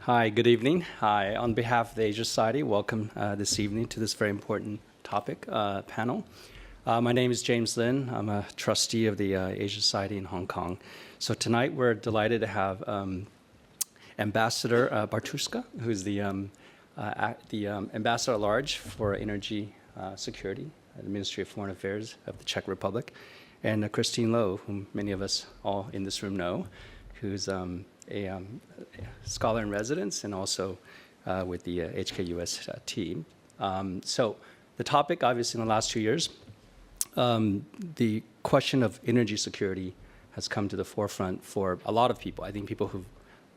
Hi, good evening. Hi, on behalf of the Asia Society, welcome this evening to this very important topic panel. My name is James Lin. I'm a trustee of the Asia Society in Hong Kong. So tonight we're delighted to have Ambassador Bartuška, who's the Ambassador at Large for Energy Security at the Ministry of Foreign Affairs of the Czech Republic, and Christine Lowe, whom many of us all in this room know, who's a scholar in residence and also with the ASHK US team. So the topic, obviously, in the last 2 years, the question of energy security has come to the forefront for a lot of people. I think people who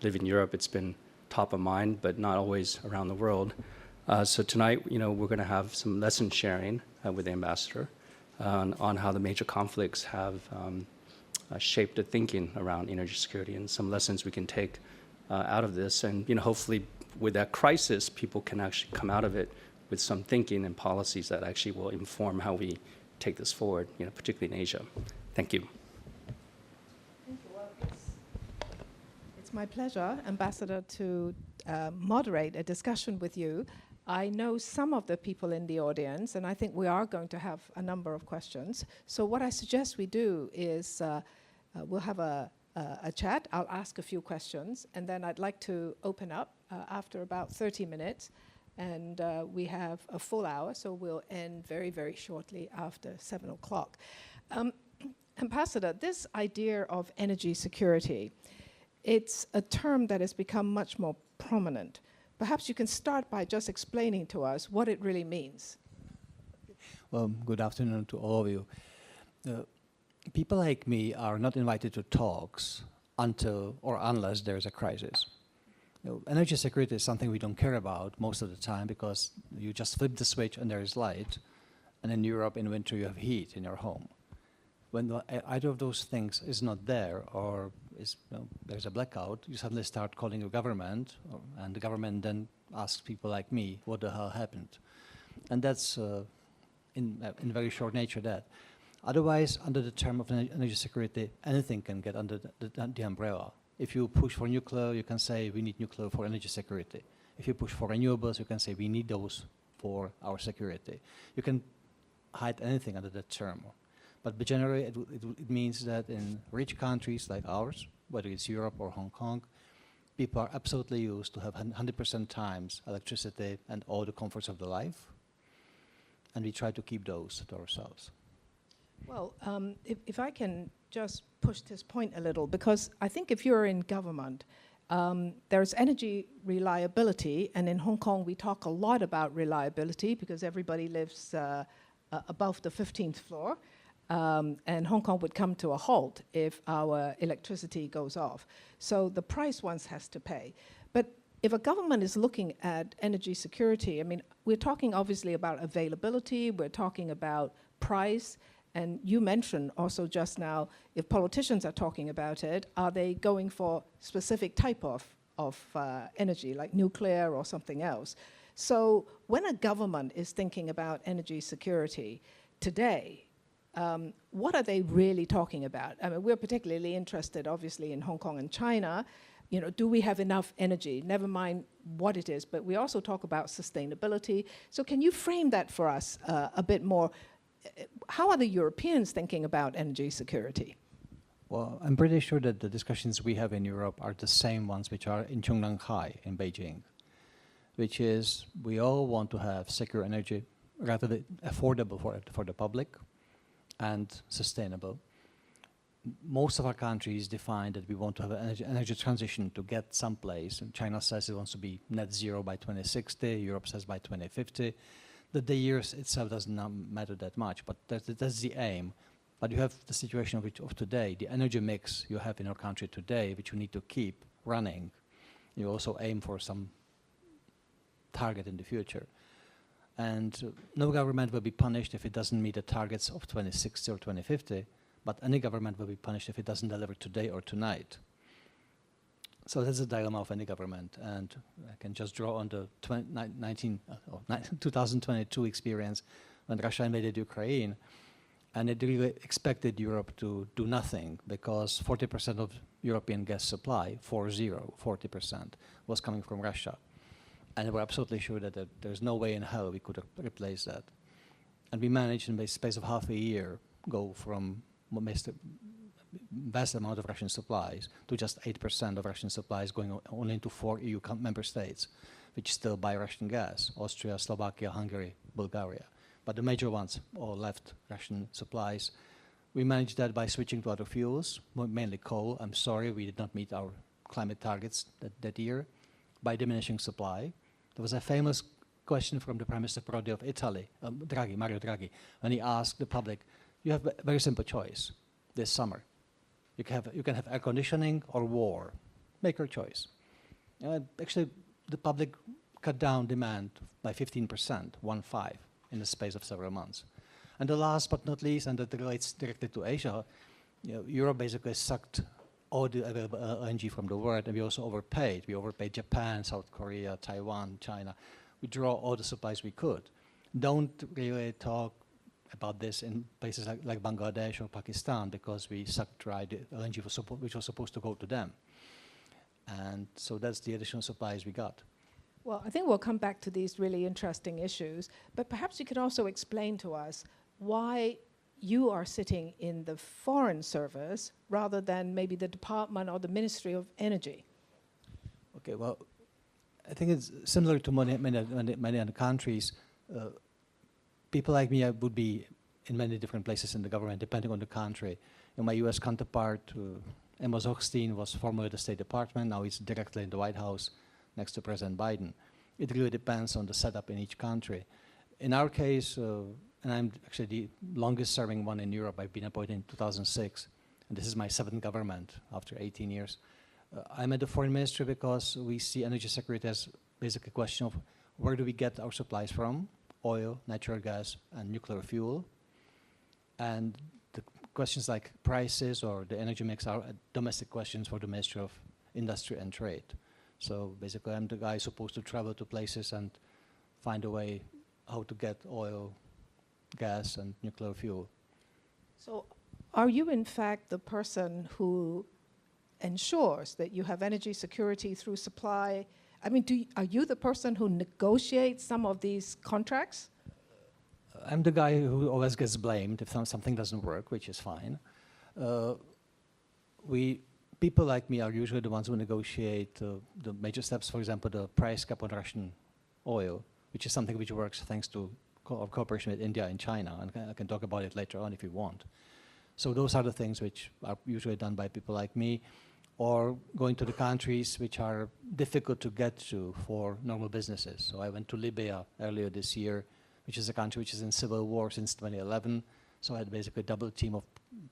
live in Europe, it's been top of mind, but not always around the world. So tonight, we're going to have some lesson sharing with the ambassador on how the major conflicts have shaped the thinking around energy security and some lessons we can take out of this. And hopefully with that crisis, people can actually come out of it with some thinking and policies that actually will inform how we take this forward, particularly in Asia. Thank you. Thank you. Well, it's my pleasure, Ambassador, to moderate a discussion with you. I know some of the people in the audience, and I think we are going to have a number of questions. So what I suggest we do is we'll have a chat. I'll ask a few questions, and then I'd like to open up after about 30 minutes. And we have a full hour, so we'll end very, very shortly after 7 o'clock. Ambassador, this idea of energy security, it's a term that has become much more prominent. Perhaps you can start by just explaining to us what it really means. Well, good afternoon to all of you. People like me are not invited to talks until or unless there's a crisis. Energy security is something we don't care about most of the time because you just flip the switch and there is light, and in Europe in winter you have heat in your home. When either of those things is not there or there's a blackout, you suddenly start calling your government, and the government then asks people like me, what the hell happened? And that's in very short nature that. Otherwise, under the term of energy security, anything can get under the umbrella. If you push for nuclear, you can say we need nuclear for energy security. If you push for renewables, you can say we need those for our security. You can hide anything under that term. But generally, it means that in rich countries like ours, whether it's Europe or Hong Kong, people are absolutely used to have 100% times electricity and all the comforts of the life. And we try to keep those to ourselves. Well, if I can just push this point a little, because I think if you're in government, there's energy reliability, and in Hong Kong we talk a lot about reliability because everybody lives above the 15th floor, and Hong Kong would come to a halt if our electricity goes off. So the price one has to pay. But if a government is looking at energy security, I mean, we're talking obviously about availability, we're talking about price. And you mentioned also just now, if politicians are talking about it, are they going for specific type of energy, like nuclear or something else? So when a government is thinking about energy security today, what are they really talking about? I mean, we're particularly interested, obviously, in Hong Kong and China. Do we have enough energy? Never mind what it is, but we also talk about sustainability. So can you frame that for us a bit more? How are the Europeans thinking about energy security? Well, I'm pretty sure that the discussions we have in Europe are the same ones which are in Zhongnanhai in Beijing, which is we all want to have secure energy, rather affordable for the public and sustainable. Most of our countries define that we want to have an energy transition to get someplace. And China says it wants to be net zero by 2060, Europe says by 2050. The years itself does not matter that much, but that's the aim. But you have the situation of today, the energy mix you have in our country today, which you need to keep running. You also aim for some target in the future. And no government will be punished if it doesn't meet the targets of 2060 or 2050, but any government will be punished if it doesn't deliver today or tonight. So that's the dilemma of any government, and I can just draw on the 2022 experience when Russia invaded Ukraine, and it really expected Europe to do nothing because 40% of European gas supply, 40%, was coming from Russia. And we're absolutely sure that there's no way in hell we could replace that. And we managed in the space of half a year go from vast amount of Russian supplies to just 8% of Russian supplies going only into 4 EU member states, which still buy Russian gas: Austria, Slovakia, Hungary, Bulgaria. But the major ones all left Russian supplies. We managed that by switching to other fuels, mainly coal. I'm sorry, we did not meet our climate targets that year. By diminishing supply. There was a famous question from the Prime Minister Prodi of Italy, Mario Draghi, when he asked the public, you have a very simple choice this summer. You can have air conditioning or war. Make your choice. Actually, the public cut down demand by 15%, 1.5, in the space of several months. And the last but not least, and that relates directly to Asia, Europe basically sucked all the available LNG from the world, and we also overpaid. We overpaid Japan, South Korea, Taiwan, China. We draw all the supplies we could. Don't really talk about this in places like Bangladesh or Pakistan, because we sucked dry the LNG which was supposed to go to them. And so that's the additional supplies we got. Well, I think we'll come back to these really interesting issues, but perhaps you could also explain to us why you are sitting in the Foreign Service rather than maybe the Department or the Ministry of Energy. Okay, well, I think it's similar to many other countries. People like me would be in many different places in the government, depending on the country. And my US counterpart, Amos Hochstein, was formerly the State Department. Now he's directly in the White House next to President Biden. It really depends on the setup in each country. In our case, and I'm actually the longest serving one in Europe. I've been appointed in 2006, and this is my 7th government after 18 years. I'm at the Foreign Ministry because we see energy security as basically a question of where do we get our supplies from: oil, natural gas, and nuclear fuel. And the questions like prices or the energy mix are domestic questions for the Ministry of Industry and Trade. So basically, I'm the guy supposed to travel to places and find a way how to get oil, gas, and nuclear fuel. So are you in fact the person who ensures that you have energy security through supply? I mean, are you the person who negotiates some of these contracts? I'm the guy who always gets blamed if something doesn't work, which is fine. People like me are usually the ones who negotiate the major steps, for example, the price cap on Russian oil, which is something which works thanks to cooperation with India and China, and I can talk about it later on if you want. So those are the things which are usually done by people like me, or going to the countries which are difficult to get to for normal businesses. So I went to Libya earlier this year, which is a country which is in civil war since 2011. So I had basically a double team of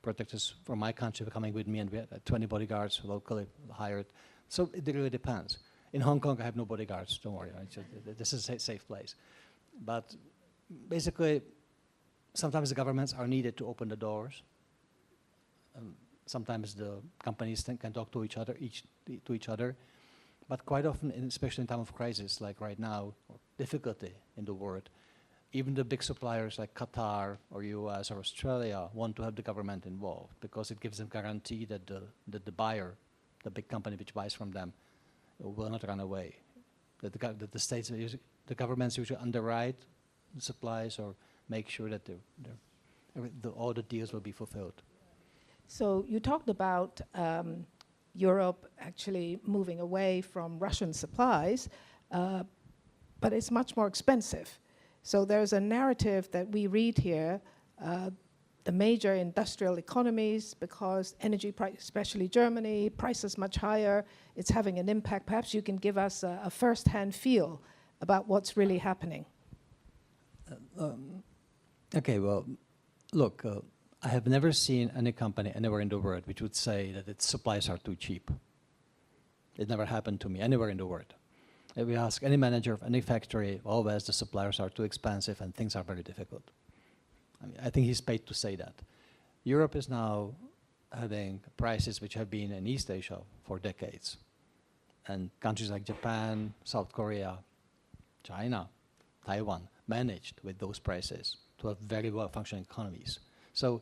protectors from my country coming with me, and we had 20 bodyguards locally hired. So it really depends. In Hong Kong, I have no bodyguards, don't worry. This is a safe place. But basically, sometimes the governments are needed to open the doors. Sometimes the companies can talk to each other. But quite often, especially in time of crisis, like right now, or difficulty in the world, even the big suppliers like Qatar or US or Australia want to have the government involved because it gives them guarantee that the buyer, the big company which buys from them, will not run away. That the states, the governments usually underwrite the supplies or make sure that all the deals will be fulfilled. So you talked about Europe actually moving away from Russian supplies, but it's much more expensive. So there's a narrative that we read here, the major industrial economies, because energy price, especially Germany, prices much higher, it's having an impact. Perhaps you can give us a first-hand feel about what's really happening. Okay, well, look, I have never seen any company anywhere in the world which would say that its supplies are too cheap. It never happened to me anywhere in the world. If we ask any manager of any factory, always the suppliers are too expensive and things are very difficult. I mean, I think he's paid to say that. Europe is now having prices which have been in East Asia for decades. And countries like Japan, South Korea, China, Taiwan managed with those prices to have very well functioning economies. So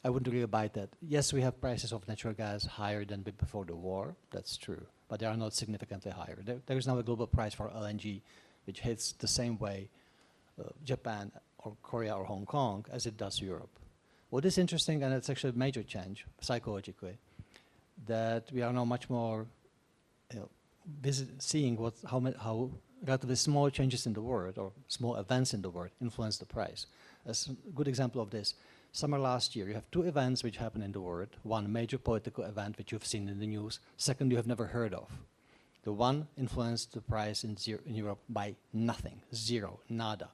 I wouldn't really buy that. Yes, we have prices of natural gas higher than before the war. That's true. But they are not significantly higher. There is now a global price for LNG, which hits the same way Japan or Korea or Hong Kong as it does Europe. What is interesting, and it's actually a major change psychologically, that we are now much more seeing how relatively small changes in the world or small events in the world influence the price. As a good example of this, summer last year, you have two events which happen in the world. One major political event which you've seen in the news. Second, you have never heard of. The one influenced the price in Europe by nothing, zero, nada.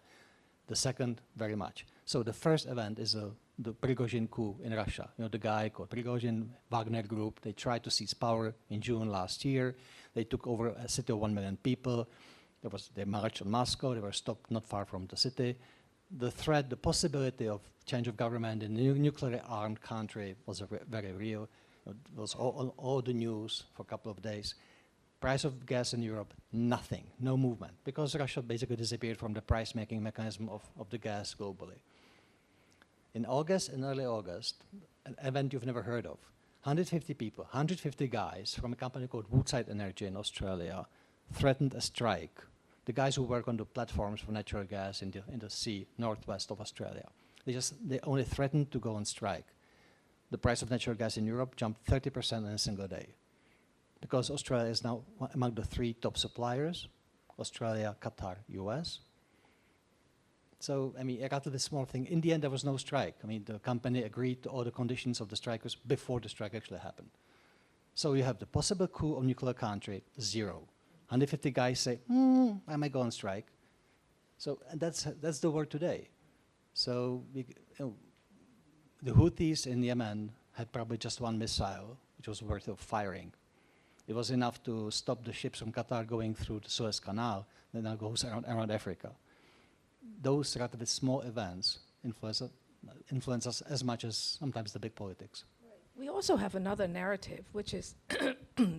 The second, very much. So the first event is the Prigozhin coup in Russia. You know, the guy called Prigozhin, Wagner Group, they tried to seize power in June last year. They took over a city of 1 million people. They marched on Moscow. They were stopped not far from the city. The threat, the possibility of change of government in a nuclear armed country was very real. It was all the news for a couple of days. Price of gas in Europe, nothing, no movement, because Russia basically disappeared from the price-making mechanism of the gas globally. In August, in early August, an event you've never heard of, 150 people, 150 guys from a company called Woodside Energy in Australia threatened a strike. The guys who work on the platforms for natural gas in the sea northwest of Australia. They only threatened to go on strike. The price of natural gas in Europe jumped 30% in a single day. Because Australia is now among the 3 top suppliers, Australia, Qatar, US. So, I mean, a relatively small thing. In the end, there was no strike. I mean, the company agreed to all the conditions of the strikers before the strike actually happened. So you have the possible coup of nuclear country, zero. 150 guys say, I might go on strike. So and that's the word today. So the Houthis in Yemen had probably just one missile, which was worth of firing. It was enough to stop the ships from Qatar going through the Suez Canal, that now goes around Africa. Those relatively small events influence us as much as sometimes the big politics. We also have another narrative, which is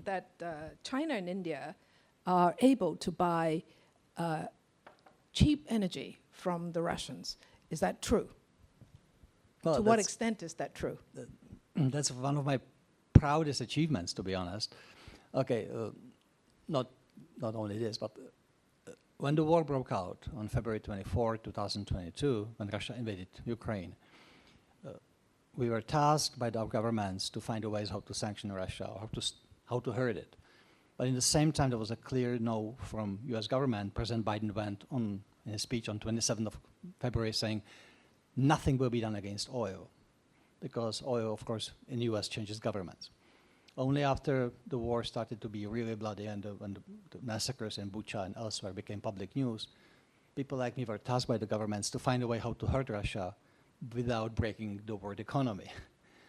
that China and India are able to buy cheap energy from the Russians. Is that true? Well, to what extent is that true? That's one of my proudest achievements, to be honest. Okay, not only this, but when the war broke out on February 24, 2022, when Russia invaded Ukraine, we were tasked by our governments to find ways how to sanction Russia, or how to hurt it. But in the same time, there was a clear no from US government. President Biden went on in a speech on 27th of February saying, nothing will be done against oil, because oil, of course, in the US changes governments. Only after the war started to be really bloody and when the massacres in Bucha and elsewhere became public news, people like me were tasked by the governments to find a way how to hurt Russia without breaking the world economy.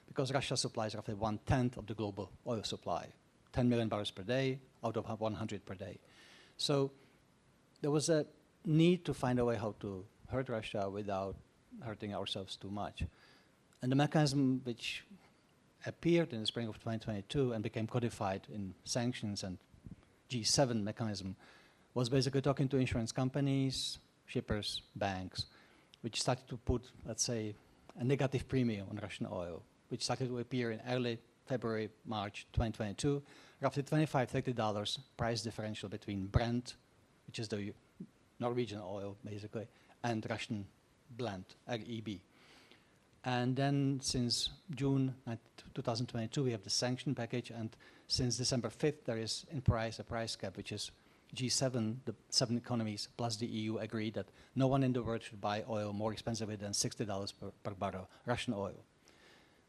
Because Russia supplies roughly 1/10 of the global oil supply, 10 million barrels per day out of 100 per day. So there was a need to find a way how to hurt Russia without hurting ourselves too much. And the mechanism which appeared in the spring of 2022 and became codified in sanctions and G7 mechanism was basically talking to insurance companies, shippers, banks, which started to put, let's say, a negative premium on Russian oil, which started to appear in early February, March 2022, roughly $25, $30 price differential between Brent, which is the Norwegian oil, basically, and Russian blend, REB. And then since June 2022, we have the sanction package, and since December 5th, there is in price a price cap, which is G7, the 7 economies plus the EU agree that no one in the world should buy oil more expensively than $60 per barrel, Russian oil.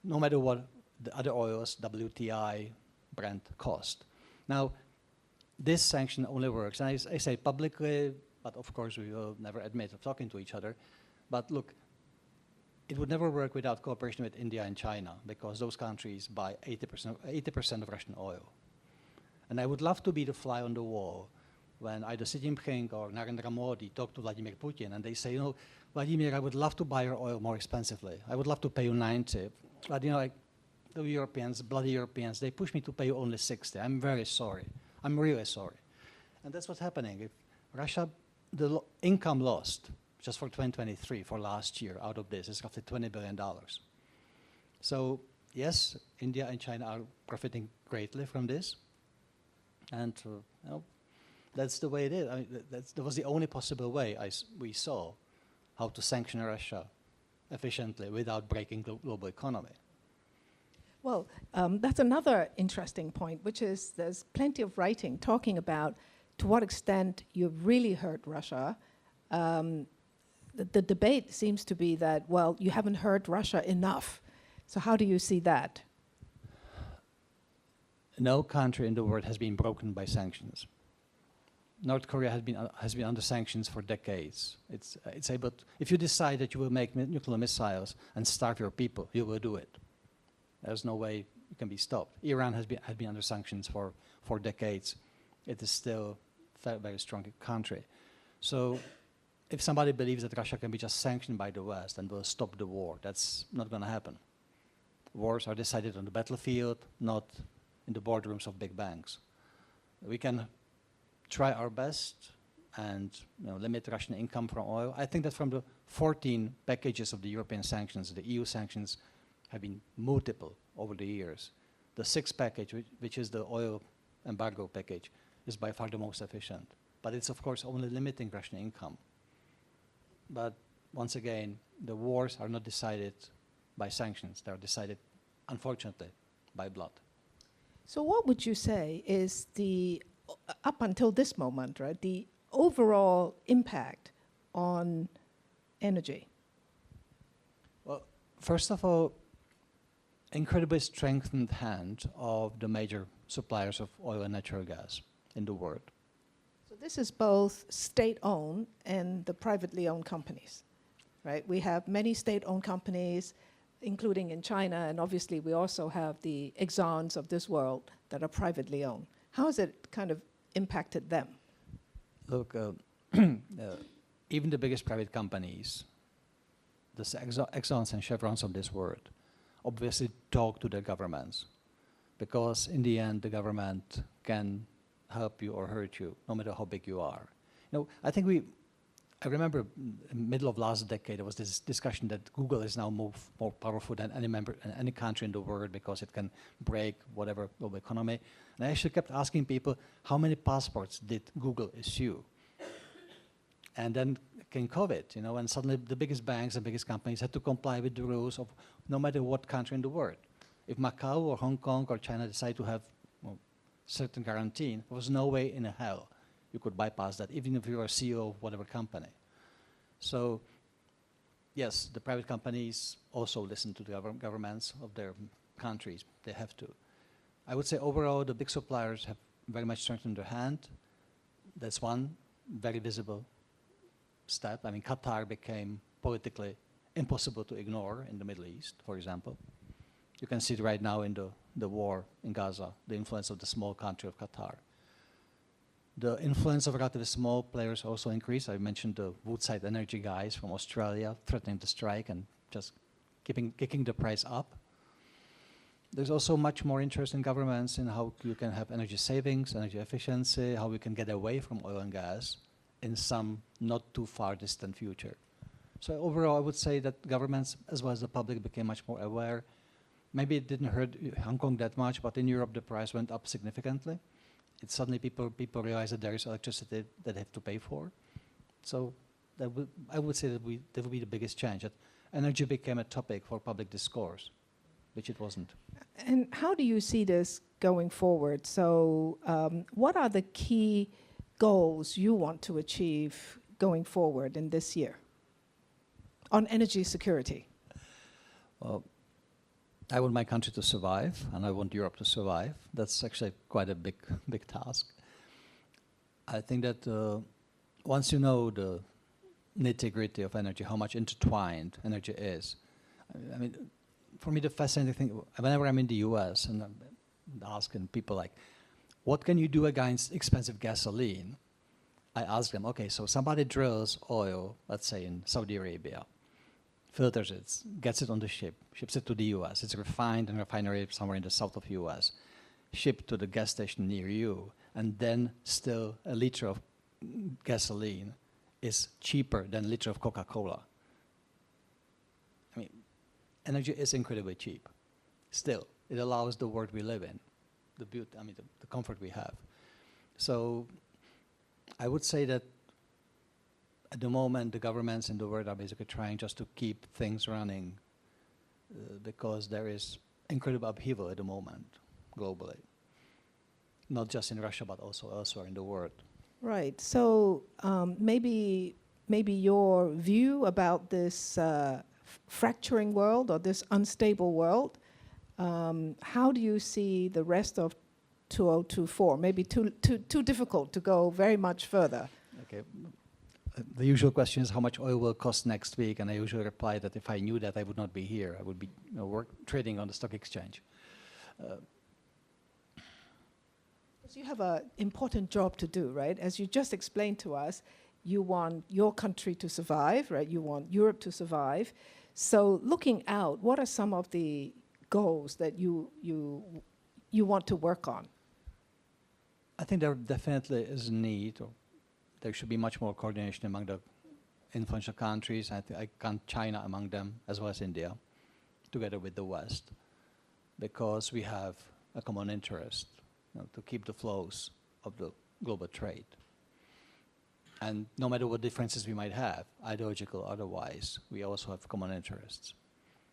No matter what the other oils, WTI, Brent, cost. Now, this sanction only works, and I say publicly, but of course we will never admit of talking to each other, but look, it would never work without cooperation with India and China, because those countries buy 80% of Russian oil. And I would love to be the fly on the wall when either Xi Jinping or Narendra Modi talk to Vladimir Putin and they say, you know, Vladimir, I would love to buy your oil more expensively. I would love to pay you 90. But you know, like the Europeans, bloody Europeans, they push me to pay you only 60. I'm very sorry. I'm really sorry. And that's what's happening. If Russia, the income lost just for 2023, for last year, out of this is roughly $20 billion. So yes, India and China are profiting greatly from this, and that's the way it is. I mean, that was the only possible way we saw how to sanction Russia efficiently without breaking the global economy. Well, that's another interesting point, which is there's plenty of writing talking about to what extent you've really hurt Russia. The debate seems to be that, well, you haven't hurt Russia enough. So how do you see that? No country in the world has been broken by sanctions. North Korea has been under sanctions for decades. It's able to, if you decide that you will make nuclear missiles and starve your people, you will do it. There's no way you can be stopped. Iran has been under sanctions for decades. It is still a very strong country. So if somebody believes that Russia can be just sanctioned by the West and will stop the war, that's not going to happen. Wars are decided on the battlefield, not in the boardrooms of big banks. We can try our best and limit Russian income from oil. I think that from the 14 packages of the European sanctions, the EU sanctions have been multiple over the years. The sixth package, which is the oil embargo package, is by far the most efficient. But it's, of course, only limiting Russian income. But once again, the wars are not decided by sanctions. They are decided, unfortunately, by blood. So what would you say is the, up until this moment, right, the overall impact on energy? Well, first of all, incredibly strengthened hand of the major suppliers of oil and natural gas in the world. So this is both state-owned and the privately owned companies, right? We have many state-owned companies, including in China, and obviously we also have the Exxons of this world that are privately owned. How has it kind of impacted them? Look, even the biggest private companies, the Exxons and Chevrons of this world, obviously talk to their governments, because in the end the government can help you or hurt you, no matter how big you are. I think I remember in the middle of last decade there was this discussion that Google is now more powerful than any country in the world because it can break whatever global economy. And I actually kept asking people, how many passports did Google issue? And then came COVID, and suddenly the biggest banks and biggest companies had to comply with the rules of no matter what country in the world. If Macau or Hong Kong or China decide to have certain guarantee, there was no way in hell you could bypass that, even if you were CEO of whatever company. So, yes, the private companies also listen to the governments of their countries. They have to. I would say overall, the big suppliers have very much strengthened their hand. That's one very visible step. I mean, Qatar became politically impossible to ignore in the Middle East, for example. You can see it right now in the war in Gaza, the influence of the small country of Qatar. The influence of relatively small players also increased. I mentioned the Woodside Energy guys from Australia threatening to strike and just kicking the price up. There's also much more interest in governments in how you can have energy savings, energy efficiency, how we can get away from oil and gas in some not too far distant future. So overall, I would say that governments as well as the public became much more aware. Maybe it didn't hurt Hong Kong that much, but in Europe the price went up significantly. It's suddenly people realize that there is electricity that they have to pay for. So I would say that would be the biggest change, that energy became a topic for public discourse, which it wasn't. And how do you see this going forward? So what are the key goals you want to achieve going forward in this year on energy security? Well, I want my country to survive, and I want Europe to survive. That's actually quite a big task. I think that once you know the nitty-gritty of energy, how much intertwined energy is, I mean, for me the fascinating thing, whenever I'm in the US and I'm asking people like, what can you do against expensive gasoline? I ask them, okay, so somebody drills oil, let's say in Saudi Arabia, filters it, gets it on the ship, ships it to the US. It's refined in a refinery somewhere in the south of US, shipped to the gas station near you, and then still a liter of gasoline is cheaper than a liter of Coca-Cola. I mean, energy is incredibly cheap. still, it allows the world we live in, the beauty, I mean, the comfort we have. So I would say that at the moment, the governments in the world are basically trying just to keep things running because there is incredible upheaval at the moment globally, not just in Russia, but also elsewhere in the world. Right. So maybe your view about this fracturing world or this unstable world, how do you see the rest of 2024? Maybe too difficult to go very much further. Okay. The usual question is how much oil will cost next week, and I usually reply that if I knew that, I would not be here. I would be trading on the stock exchange. So you have an important job to do, right? As you just explained to us, you want your country to survive, right? You want Europe to survive. So looking out, what are some of the goals that you want to work on? I think there definitely is a need, or there should be much more coordination among the influential countries. I count China among them, as well as India, together with the West, because we have a common interest, to keep the flows of the global trade. And no matter what differences we might have, ideological or otherwise, we also have common interests.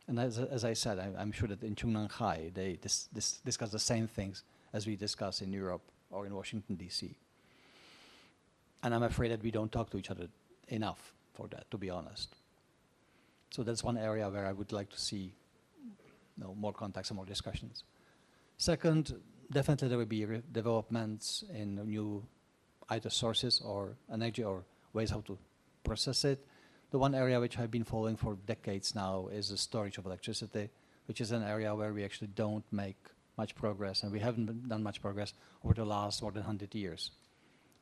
And as I said, I'm sure that in Shanghai, they discuss the same things as we discuss in Europe or in Washington, D.C. And I'm afraid that we don't talk to each other enough for that, to be honest. So that's one area where I would like to see more contacts and more discussions. Second, definitely there will be developments in new either sources or energy or ways how to process it. The one area which I've been following for decades now is the storage of electricity, which is an area where we actually don't make much progress, and we haven't done much progress over the last more than 100 years.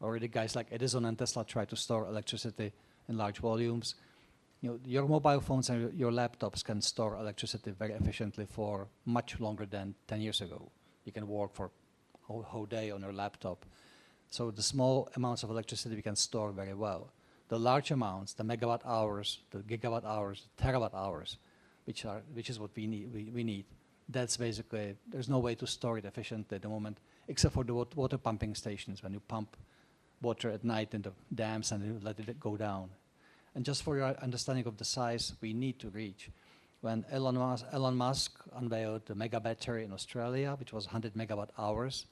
Already guys like Edison and Tesla try to store electricity in large volumes. Your mobile phones and your laptops can store electricity very efficiently for much longer than 10 years ago. You can work for a whole day on your laptop. So the small amounts of electricity we can store very well. The large amounts, the megawatt hours, the gigawatt hours, the terawatt hours, which is what we need. That's basically, there's no way to store it efficiently at the moment, except for the water pumping stations, when you pump water at night in the dams and you let it go down. And just for your understanding of the size we need to reach, when Elon Musk unveiled the mega battery in Australia, which was 100 megawatt hours,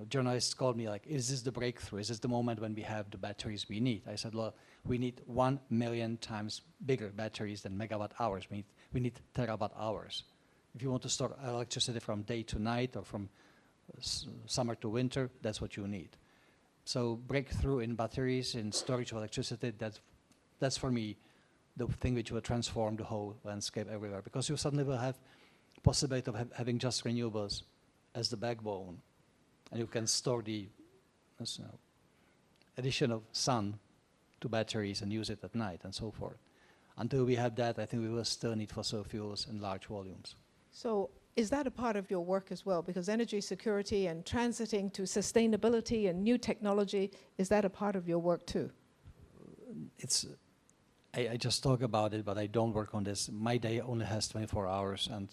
journalists called me like, is this the breakthrough? Is this the moment when we have the batteries we need? I said, look, we need 1 million times bigger batteries than megawatt hours. We need terawatt hours. If you want to store electricity from day to night or from summer to winter, that's what you need. So breakthrough in batteries, in storage of electricity, that's for me the thing which will transform the whole landscape everywhere, because you suddenly will have possibility of having just renewables as the backbone, and you can store the addition of sun to batteries and use it at night and so forth. Until we have that, I think we will still need fossil fuels in large volumes. So is that a part of your work as well? Because energy security and transiting to sustainability and new technology, is that a part of your work too? I just talk about it, but I don't work on this. My day only has 24 hours, and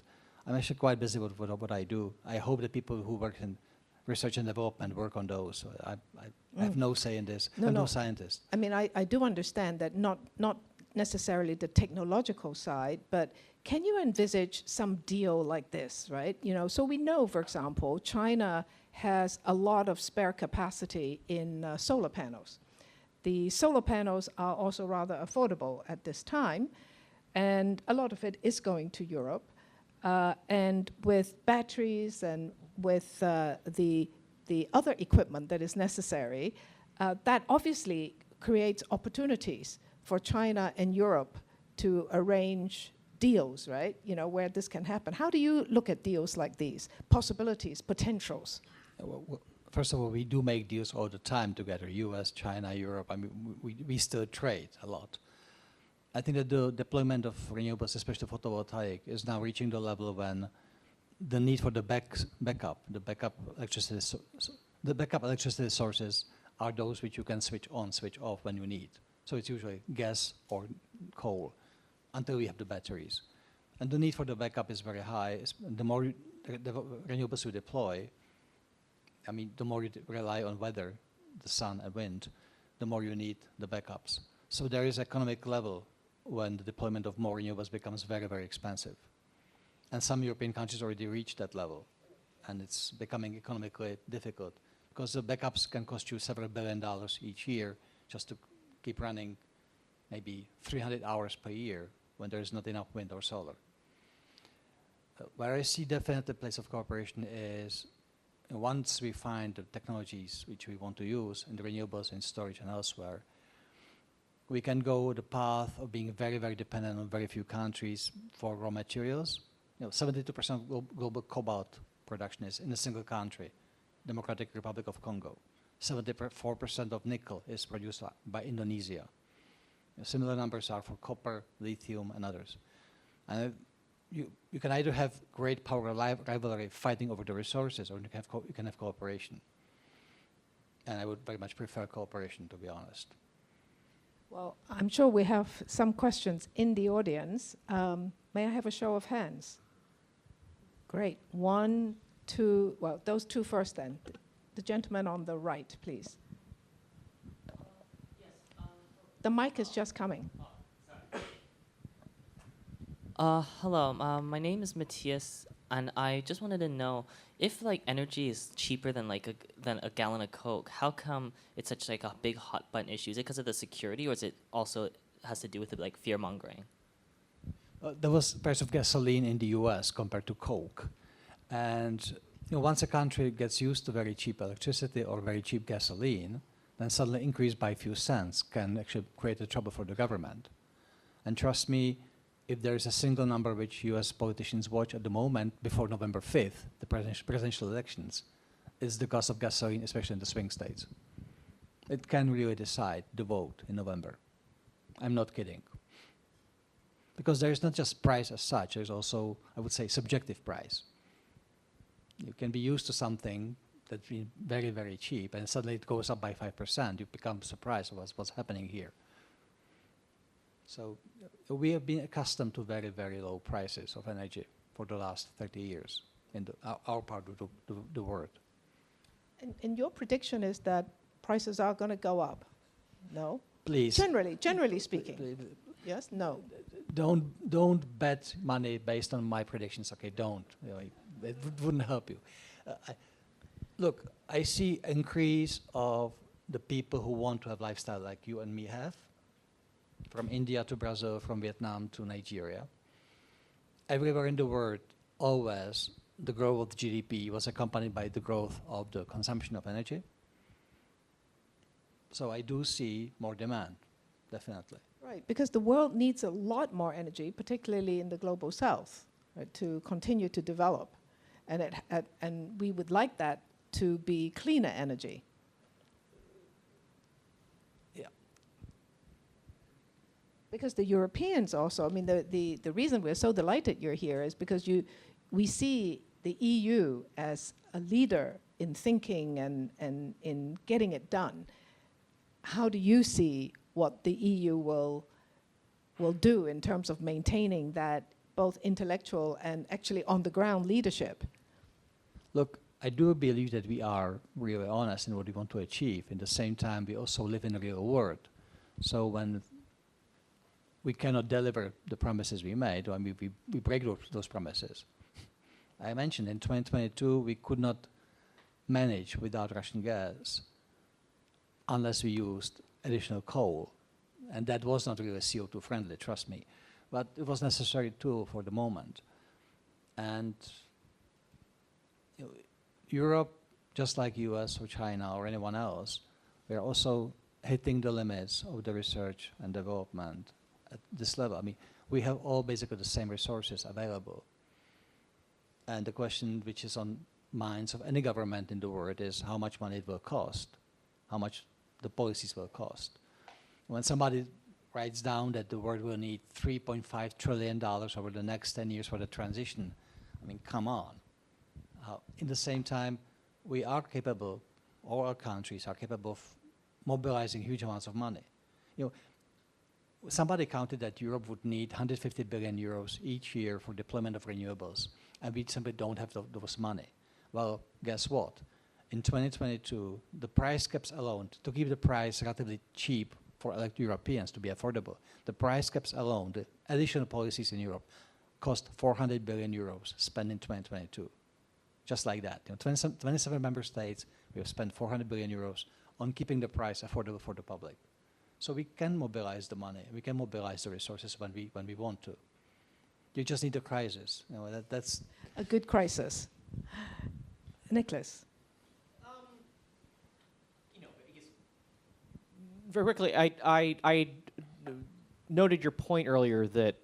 I'm actually quite busy with what I do. I hope that people who work in research and development work on those. So I have no say in this. I'm no scientist. I mean, I do understand that not necessarily the technological side, but can you envisage some deal like this, right? So we know, for example, China has a lot of spare capacity in solar panels. The solar panels are also rather affordable at this time, and a lot of it is going to Europe. And with batteries and with the other equipment that is necessary, that obviously creates opportunities for China and Europe to arrange deals, right? Where this can happen. How do you look at deals like these? Possibilities, potentials? First of all, we do make deals all the time together, US, China, Europe. I mean, we still trade a lot. I think that the deployment of renewables, especially photovoltaic, is now reaching the level when the need for the backup electricity sources are those which you can switch on, switch off when you need. So it's usually gas or coal until we have the batteries. And the need for the backup is very high. The more the renewables we deploy, I mean, the more you rely on weather, the sun and wind, the more you need the backups. So there is economic level when the deployment of more renewables becomes very, very expensive. And some European countries already reached that level, and it's becoming economically difficult because the backups can cost you several $billion each year just to keep running maybe 300 hours per year when there is not enough wind or solar. Where I see definitely a place of cooperation is once we find the technologies which we want to use in the renewables, in storage and elsewhere, we can go the path of being very, very dependent on very few countries for raw materials. 72% of global cobalt production is in a single country, Democratic Republic of Congo. 74% of nickel is produced by Indonesia. Similar numbers are for copper, lithium, and others. And you can either have great power rivalry fighting over the resources, or you can have cooperation. And I would very much prefer cooperation, to be honest. Well, I'm sure we have some questions in the audience. May I have a show of hands? Great. 1, 2, well, those two first then. The gentleman on the right, please. The mic is just coming. Hello, my name is Matthias, and I just wanted to know if like energy is cheaper than like than a gallon of Coke, how come it's such like a big hot button issue? Is it because of the security, or is it also has to do with like fear mongering? There was price of gasoline in the US compared to Coke. And once a country gets used to very cheap electricity or very cheap gasoline, then suddenly increase by a few cents can actually create a trouble for the government. And trust me, if there is a single number which US politicians watch at the moment before November 5th, the presidential elections, is the cost of gasoline, especially in the swing states. It can really decide the vote in November. I'm not kidding. Because there is not just price as such, there's also, I would say, subjective price. You can be used to something that's been very, very cheap, and suddenly it goes up by 5%. You become surprised of what's happening here. So we have been accustomed to very, very low prices of energy for the last 30 years in our part of the world. And your prediction is that prices are going to go up? No? Please. Generally speaking. Yes? No? Don't bet money based on my predictions. Okay, don't. It wouldn't help you. Look, I see increase of the people who want to have lifestyle like you and me have, from India to Brazil, from Vietnam to Nigeria. Everywhere in the world, always the growth of GDP was accompanied by the growth of the consumption of energy. So I do see more demand, definitely. Right, because the world needs a lot more energy, particularly in the global south, right, to continue to develop. And we would like that to be cleaner energy. Yeah. Because the Europeans also, I mean, the reason we're so delighted you're here is because we see the EU as a leader in thinking and in getting it done. How do you see what the EU will do in terms of maintaining that both intellectual and actually on the ground leadership? Look, I do believe that we are really honest in what we want to achieve. In the same time, we also live in a real world. So when we cannot deliver the promises we made, I mean, we break those promises. I mentioned in 2022, we could not manage without Russian gas unless we used additional coal. And that was not really CO2 friendly, trust me. But it was necessary too for the moment. And Europe, just like US or China or anyone else, we are also hitting the limits of the research and development at this level. I mean, we have all basically the same resources available. And the question which is on minds of any government in the world is how much money it will cost, how much the policies will cost. When somebody writes down that the world will need $3.5 trillion over the next 10 years for the transition, I mean, come on. In the same time, we are capable, all our countries are capable of mobilizing huge amounts of money. somebody counted that Europe would need 150 billion euros each year for deployment of renewables, and we simply don't have those money. Well, guess what? In 2022, the price caps alone, to keep the price relatively cheap for Europeans to be affordable, the price caps alone, the additional policies in Europe, cost 400 billion euros spent in 2022. Just like that. 27 member states, we have spent 400 billion euros on keeping the price affordable for the public. So we can mobilize the money, we can mobilize the resources when we want to. You just need a crisis. That's A good crisis. Nicholas. I guess very quickly, I noted your point earlier that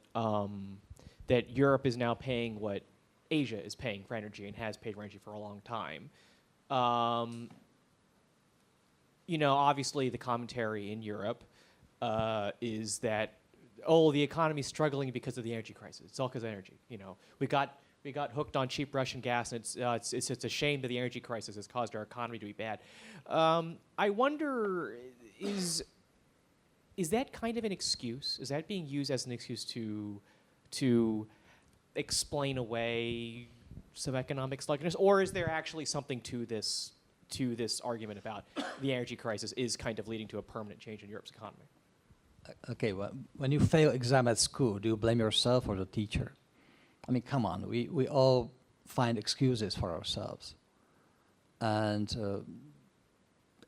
that Europe is now paying what Asia is paying for energy and has paid for energy for a long time. Obviously the commentary in Europe is that, the economy's struggling because of the energy crisis. It's all because of energy. We got hooked on cheap Russian gas, and it's a shame that the energy crisis has caused our economy to be bad. I wonder, is that kind of an excuse? Is that being used as an excuse to explain away some economic sluggishness, or is there actually something to this argument about the energy crisis is kind of leading to a permanent change in Europe's economy? okay. Well, when you fail exam at school, do you blame yourself or the teacher? I mean, come on. We all find excuses for ourselves, and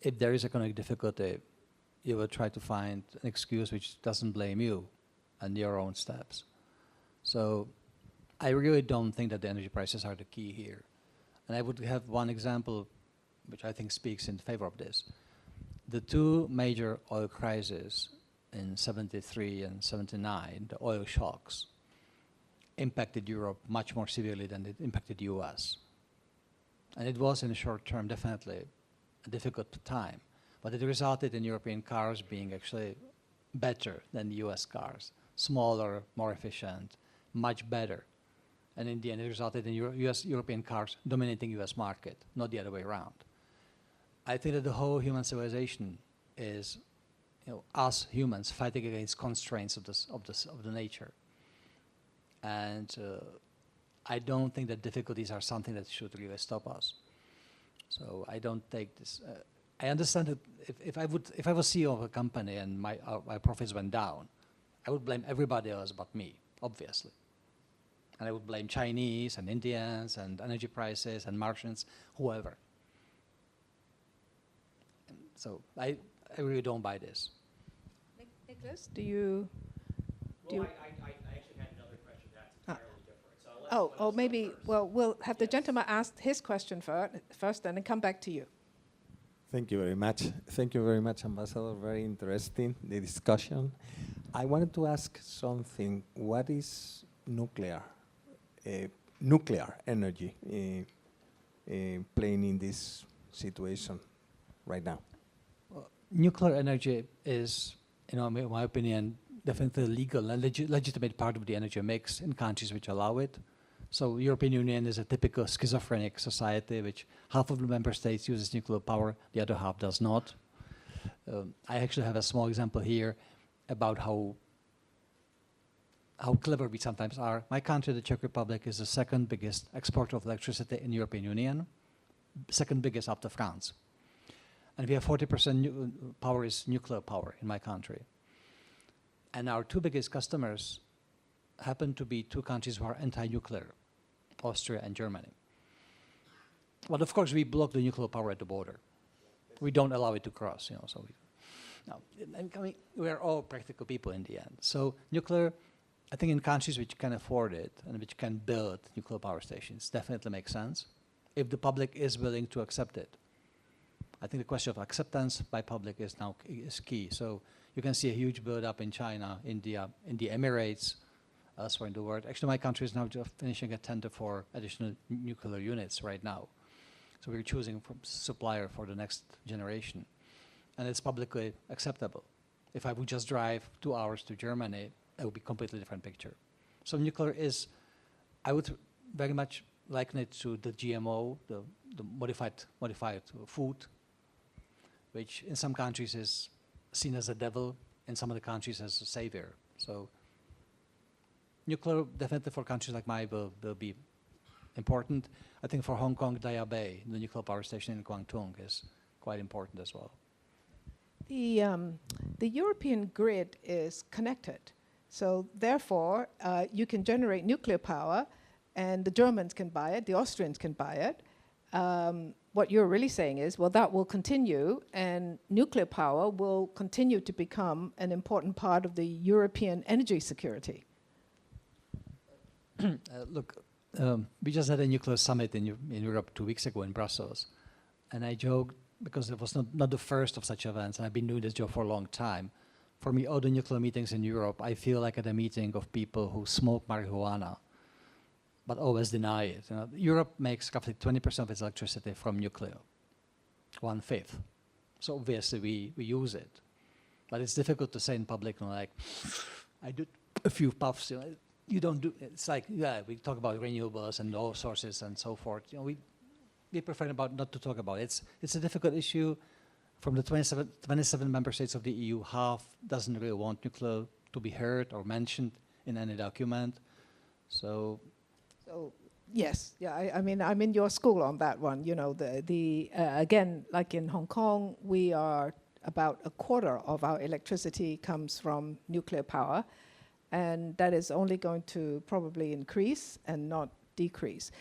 if there is economic difficulty, you will try to find an excuse which doesn't blame you and your own steps. So I really don't think that the energy prices are the key here. And I would have one example which I think speaks in favor of this. The two major oil crises in 73 and 79, the oil shocks, impacted Europe much more severely than it impacted US. And it was in the short term definitely a difficult time, but it resulted in European cars being actually better than US cars, smaller, more efficient, much better. And in the end, it resulted in European cars dominating US market, not the other way around. I think that the whole human civilization is, us humans fighting against constraints of the nature. And I don't think that difficulties are something that should really stop us. So I don't take this. I understand that if I was CEO of a company and my profits went down, I would blame everybody else but me, obviously. And I would blame Chinese and Indians and energy prices and Martians, whoever. And so I really don't buy this. Nicholas, do you? I actually had another question that's entirely different. So Oh, maybe. Well, we'll have the gentleman ask his question first, and then come back to you. Thank you very much. Thank you very much, Ambassador. Very interesting, the discussion. I wanted to ask something. What is nuclear energy playing in this situation right now? Nuclear energy is, in my opinion, definitely a legal and legitimate part of the energy mix in countries which allow it. So European Union is a typical schizophrenic society, which half of the member states uses nuclear power, the other half does not. I actually have a small example here about how clever we sometimes are. My country, the Czech Republic, is the second biggest exporter of electricity in European Union, second biggest after France. And we have 40% power is nuclear power in my country. And our two biggest customers happen to be two countries who are anti-nuclear, Austria and Germany. But of course, we block the nuclear power at the border. We don't allow it to cross, so we're all practical people in the end. So nuclear, I think in countries which can afford it and which can build nuclear power stations definitely makes sense if the public is willing to accept it. I think the question of acceptance by public is key. So you can see a huge build-up in China, India, in the Emirates, elsewhere in the world. Actually, my country is now just finishing a tender for additional nuclear units right now. So we're choosing from supplier for the next generation. And it's publicly acceptable. If I would just drive 2 hours to Germany, it would be a completely different picture. So nuclear is, I would very much liken it to the GMO, the modified food, which in some countries is seen as a devil, in some of the countries as a savior. So nuclear, definitely for countries like mine, will be important. I think for Hong Kong, Daya Bay, the nuclear power station in Guangdong, is quite important as well. The European grid is connected. So therefore, you can generate nuclear power, and the Germans can buy it, the Austrians can buy it. What you're really saying is, well, that will continue, and nuclear power will continue to become an important part of the European energy security. Look, we just had a nuclear summit in Europe 2 weeks ago in Brussels, and I joked, because it was not the first of such events, and I've been doing this job for a long time. For me, all the nuclear meetings in Europe, I feel like at a meeting of people who smoke marijuana, but always deny it. You know, Europe makes roughly 20% of its electricity from nuclear, 1/5. So obviously we use it, but it's difficult to say in public, you know, like, I did a few puffs. You know, you don't do. It's like, yeah, we talk about renewables and all sources and so forth. You know, we prefer not to talk about it. It's a difficult issue. From the 27 member states of the EU, half doesn't really want nuclear to be heard or mentioned in any document. So Yes, yeah. I mean, I'm in your school on that one. You know, again, like in Hong Kong, we are about a quarter of our electricity comes from nuclear power, and that is only going to probably increase and not decrease.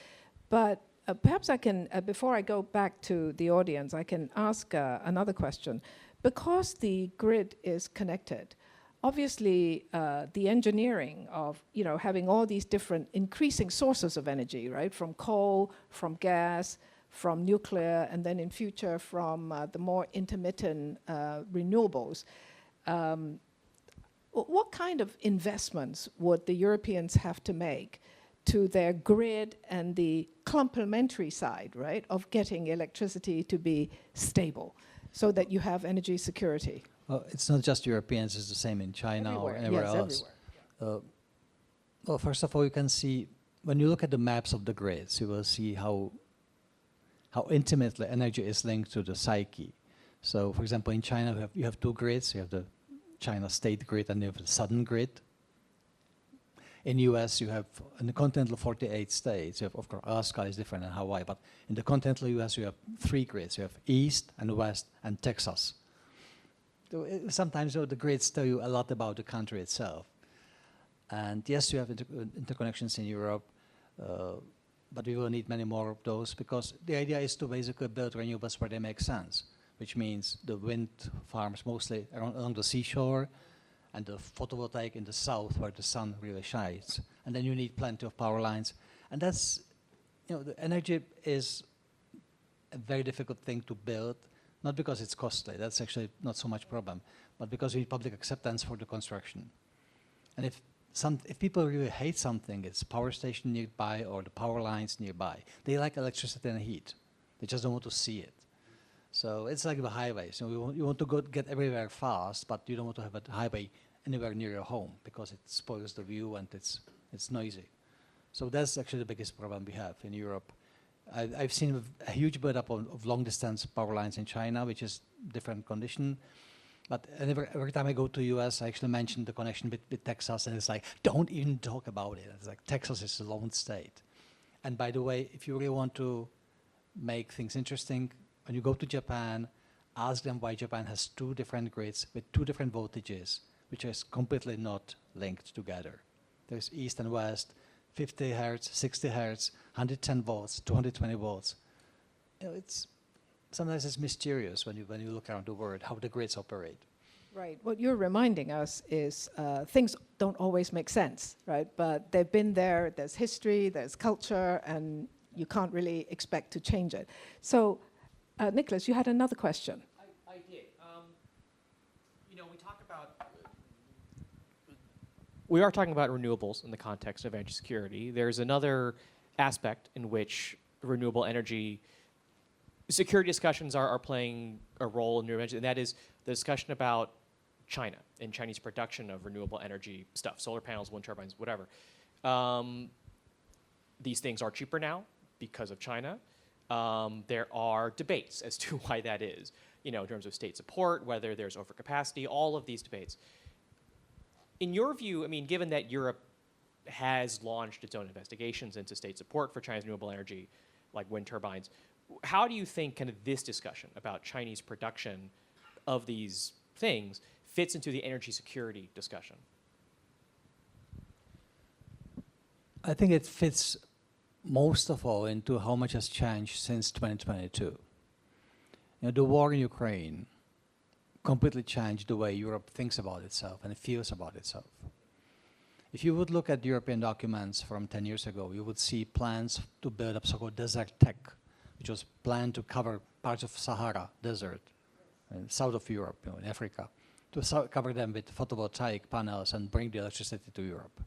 But perhaps I can, before I go back to the audience, I can ask another question. Because the grid is connected, obviously the engineering of, you know, having all these different increasing sources of energy, right, from coal, from gas, from nuclear, and then in future from the more intermittent renewables, what kind of investments would the Europeans have to make to their grid and the complementary side, right, of getting electricity to be stable so that you have energy security? well, it's not just Europeans, it's the same in China or anywhere yes, else. Everywhere. Well, first of all, you can see, when you look at the maps of the grids, you will see how intimately energy is linked to the psyche. So, for example, in China, you have two grids. You have the China state grid and you have the southern grid. In US, you have, in the continental 48 states, you have, of course, Alaska is different than Hawaii, but in the continental US, you have three grids. You have East and West and Texas. So sometimes, you know, the grids tell you a lot about the country itself. And yes, you have interconnections in Europe, but we will need many more of those, because the idea is to basically build renewables where they make sense, which means the wind farms mostly along the seashore, and the photovoltaic in the south where the sun really shines. And then you need plenty of power lines. And that's, you know, the energy is a very difficult thing to build, not because it's costly, that's actually not so much problem, but because we need public acceptance for the construction. And if people really hate something, it's power station nearby or the power lines nearby. They like electricity and heat. They just don't want to see it. So it's like the highways. You know, you want to get everywhere fast, but you don't want to have a highway anywhere near your home because it spoils the view and it's noisy. So that's actually the biggest problem we have in Europe. I've seen a huge buildup of long-distance power lines in China, which is different condition. But every time I go to US, I actually mention the connection with Texas, and it's like, don't even talk about it. It's like, Texas is a lone state. And by the way, if you really want to make things interesting, when you go to Japan, ask them why Japan has two different grids with two different voltages, which is completely not linked together. There's East and West, 50 hertz, 60 hertz, 110 volts, 220 volts. You know, sometimes it's mysterious when you look around the world how the grids operate. Right. What you're reminding us is things don't always make sense, right? But they've been there. There's history. There's culture, and you can't really expect to change it. So, Nicholas, you had another question. I did. You know, we are talking about renewables in the context of energy security. There's another aspect in which renewable energy security discussions are playing a role in renewable energy, and that is the discussion about China and Chinese production of renewable energy stuff, solar panels, wind turbines, whatever. These things are cheaper now because of China. There are debates as to why that is. in terms of state support, whether there's overcapacity, all of these debates. In your view, given that Europe has launched its own investigations into state support for China's renewable energy, like wind turbines, how do you think kind of this discussion about Chinese production of these things fits into the energy security discussion? I think it fits most of all into how much has changed since 2022. The war in Ukraine completely changed the way Europe thinks about itself and feels about itself. If you would look at European documents from 10 years ago, you would see plans to build up so-called desert tech, which was planned to cover parts of Sahara Desert, south of Europe, in Africa, to cover them with photovoltaic panels and bring the electricity to Europe.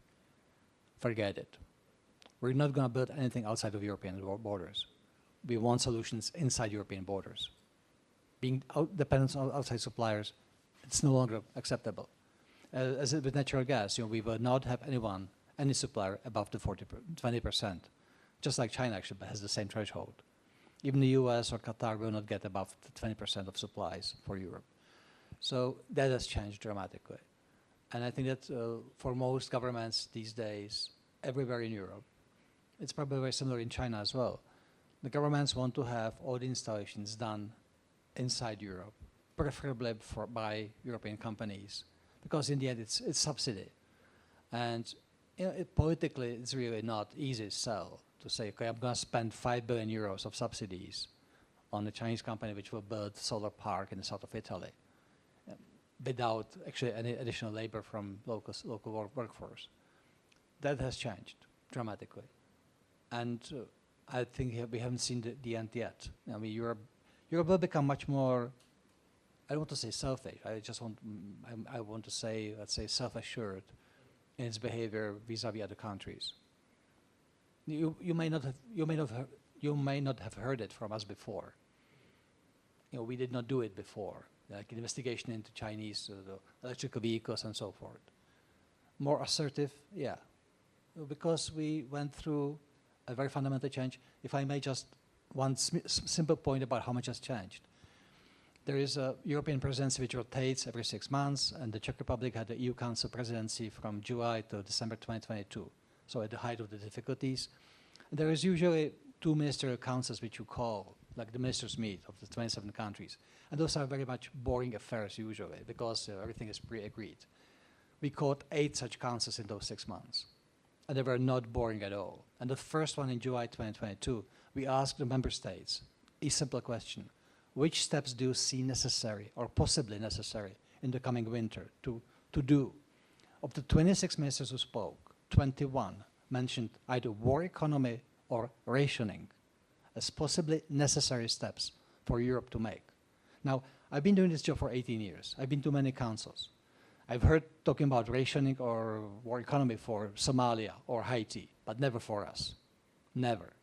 Forget it. We're not going to build anything outside of European borders. We want solutions inside European borders. Being dependent on outside suppliers, it's no longer acceptable. As with natural gas, we will not have any supplier above the 20%, just like China actually has the same threshold. Even the US or Qatar will not get above the 20% of supplies for Europe. So that has changed dramatically. And I think that for most governments these days, everywhere in Europe, it's probably very similar in China as well. The governments want to have all the installations done inside Europe, preferably by European companies, because in the end it's subsidy. And politically it's really not easy to sell, to say, okay, I'm going to spend 5 billion euros of subsidies on a Chinese company which will build a solar park in the south of Italy without actually any additional labor from local workforce. That has changed dramatically. And I think we haven't seen the end yet. Europe will become much more, I don't want to say selfish, I want to say, let's say, self-assured in its behavior vis-a-vis other countries. You may not have heard it from us before. We did not do it before, like investigation into Chinese electrical vehicles and so forth. More assertive, yeah, because we went through a very fundamental change. If I may just one simple point about how much has changed. There is a European presidency which rotates every 6 months, and the Czech Republic had the EU Council presidency from July to December 2022, so at the height of the difficulties. There is usually 2 ministerial councils which you call, like the ministers meet of the 27 countries. And those are very much boring affairs usually, because everything is pre-agreed. We called 8 such councils in those 6 months, and they were not boring at all. And the first one in July 2022, we asked the member states a simple question: which steps do you see necessary or possibly necessary in the coming winter to do? Of the 26 ministers who spoke, 21 mentioned either war economy or rationing as possibly necessary steps for Europe to make. Now, I've been doing this job for 18 years. I've been to many councils. I've heard talking about rationing or war economy for Somalia or Haiti, but never for us. Never.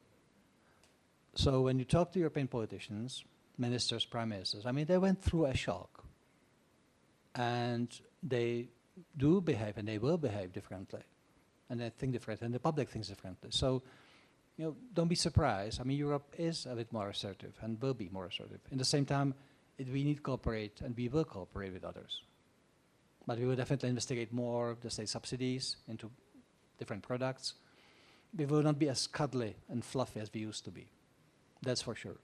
So when you talk to European politicians, ministers, prime ministers, they went through a shock. And they do behave, and they will behave differently. And they think differently, and the public thinks differently. So, don't be surprised. Europe is a bit more assertive and will be more assertive. In the same time, we need to cooperate, and we will cooperate with others. But we will definitely investigate more the state subsidies into different products. We will not be as cuddly and fluffy as we used to be. That's for sure.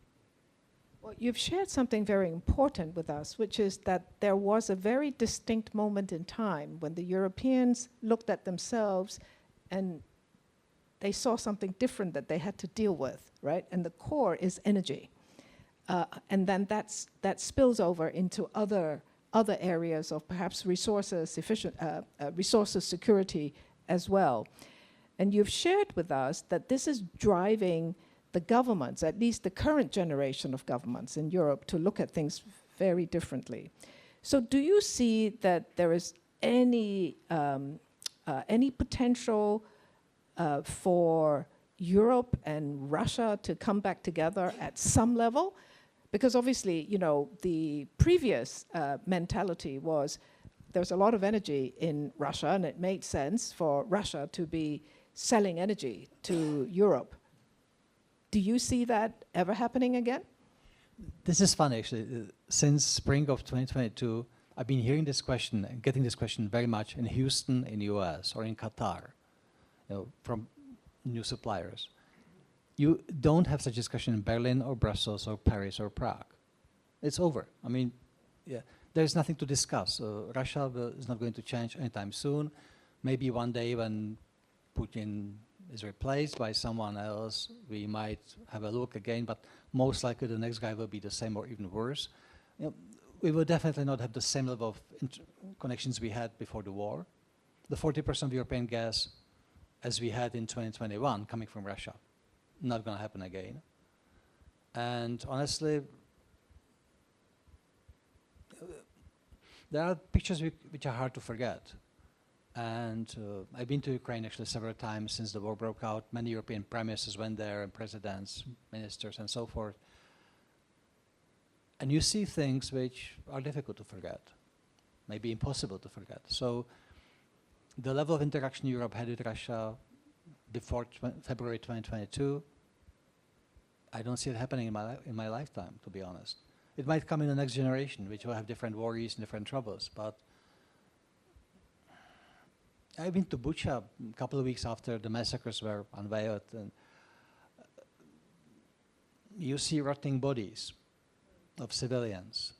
Well, you've shared something very important with us, which is that there was a very distinct moment in time when the Europeans looked at themselves and they saw something different that they had to deal with, right? And the core is energy. And then that spills over into other areas of perhaps resources security as well. And you've shared with us that this is driving the governments, at least the current generation of governments in Europe, to look at things very differently. So do you see that there is any potential for Europe and Russia to come back together at some level? Because obviously, the previous mentality was there's a lot of energy in Russia, and it made sense for Russia to be selling energy to Europe. Do you see that ever happening again? This is funny, actually. Since spring of 2022, I've been hearing this question and getting this question very much in Houston, in the US, or in Qatar, from new suppliers. You don't have such discussion in Berlin or Brussels or Paris or Prague. It's over. I mean, yeah, there's nothing to discuss. Russia is not going to change anytime soon. Maybe one day when Putin is replaced by someone else, we might have a look again, but most likely the next guy will be the same or even worse. We will definitely not have the same level of connections we had before the war. The 40% of European gas as we had in 2021 coming from Russia, not going to happen again. And honestly, there are pictures which are hard to forget. And I've been to Ukraine actually several times since the war broke out. Many European prime ministers went there, and presidents, ministers, and so forth. And you see things which are difficult to forget, maybe impossible to forget. So the level of interaction Europe had with Russia before February 2022, I don't see it happening in my lifetime, to be honest. It might come in the next generation, which will have different worries and different troubles, but I've been to Bucha a couple of weeks after the massacres were unveiled, and you see rotting bodies of civilians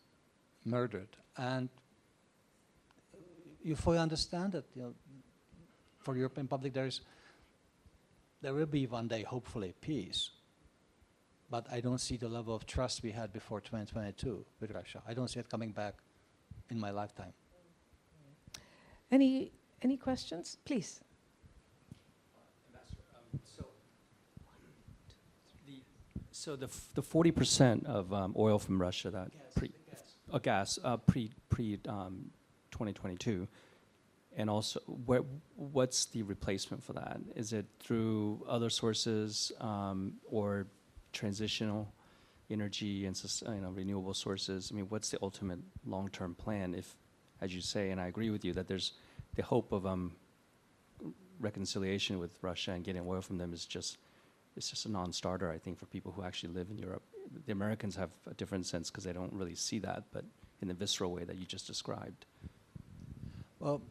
murdered, and you fully understand that for European public there will be one day, hopefully, peace. But I don't see the level of trust we had before 2022 with Russia. I don't see it coming back in my lifetime. Any questions? Please. So the 40% of oil from Russia that gas pre 2022, and also what's the replacement for that? Is it through other sources or transitional energy and renewable sources? I mean, what's the ultimate long-term plan? If, as you say, and I agree with you, that there's the hope of reconciliation with Russia and getting oil from them is just a non-starter, I think, for people who actually live in Europe. The Americans have a different sense because they don't really see that, but in the visceral way that you just described. Well,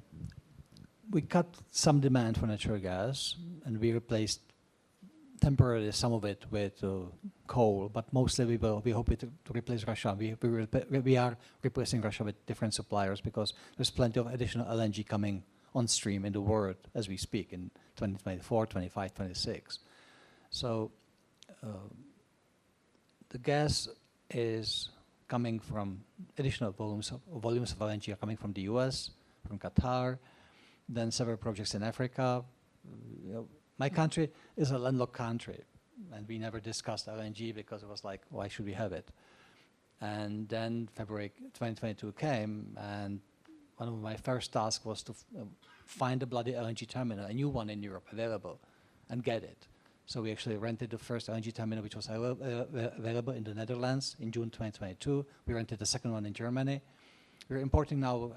we cut some demand for natural gas, and we replaced temporarily some of it with coal, but mostly we hope to replace Russia. We are replacing Russia with different suppliers because there's plenty of additional LNG coming on stream in the world as we speak in 2024, 25, 26. So the gas is coming from additional volumes of LNG are coming from the US, from Qatar, then several projects in Africa. My country is a landlocked country, and we never discussed LNG because it was like, why should we have it? And then February 2022 came, and one of my first tasks was to find a bloody LNG terminal, a new one in Europe available, and get it. So we actually rented the first LNG terminal, which was available in the Netherlands in June 2022. We rented the second one in Germany. We're importing now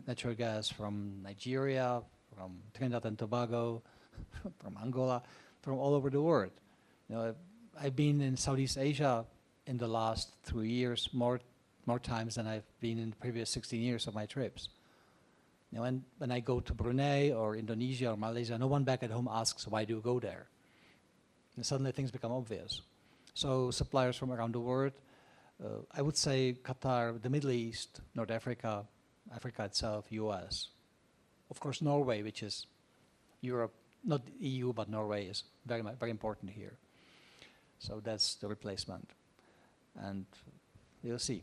natural gas from Nigeria, from Trinidad and Tobago, from Angola, from all over the world. I've been in Southeast Asia in the last 3 years more times than I've been in the previous 16 years of my trips. And when I go to Brunei or Indonesia or Malaysia, no one back at home asks, why do you go there? And suddenly things become obvious. So suppliers from around the world, I would say Qatar, the Middle East, North Africa, Africa itself, US. Of course, Norway, which is Europe, not EU, but Norway is very important here. So that's the replacement. And we'll see.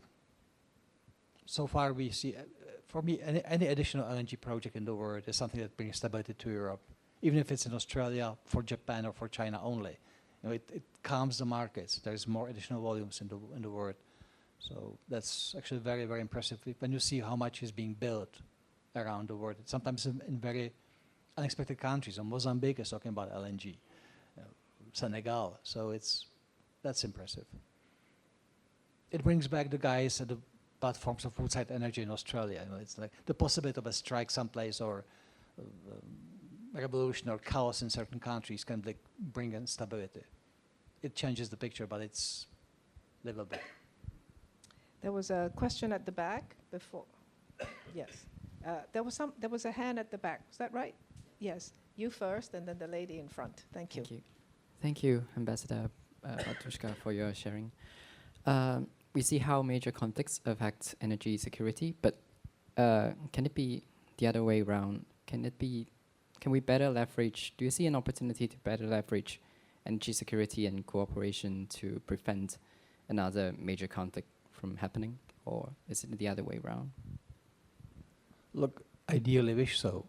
So far we see, for me, any additional LNG project in the world is something that brings stability to Europe, even if it's in Australia, for Japan, or for China only. It calms the markets. There's more additional volumes in the world. So that's actually very, very impressive when you see how much is being built around the world. Sometimes in very unexpected countries. Mozambique is talking about LNG, Senegal. So that's impressive. It brings back the guys at the platforms of roadside energy in Australia. It's like the possibility of a strike someplace or revolution or chaos in certain countries can bring in stability. It changes the picture, but it's livable. There was a question at the back before. Yes. There was a hand at the back. Is that right? Yes. You first, and then the lady in front. Thank you. Thank you, Ambassador Bartuška, for your sharing. We see how major conflicts affect energy security, but can it be the other way around? Can we better leverage? Do you see an opportunity to better leverage energy security and cooperation to prevent another major conflict from happening, or is it the other way around? Look, ideally wish so.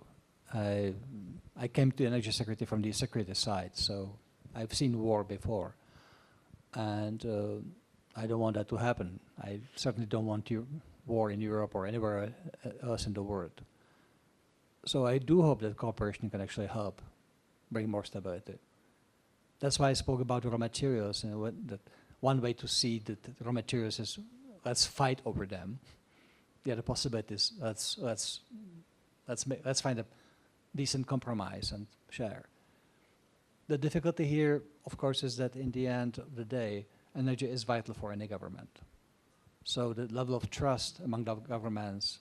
I came to energy security from the security side, so I've seen war before, and I don't want that to happen. I certainly don't want war in Europe or anywhere else in the world. So I do hope that cooperation can actually help bring more stability. That's why I spoke about raw materials, and that one way to see that raw materials is let's fight over them. The other possibility is let's find a decent compromise and share. The difficulty here, of course, is that in the end of the day, energy is vital for any government. So the level of trust among the governments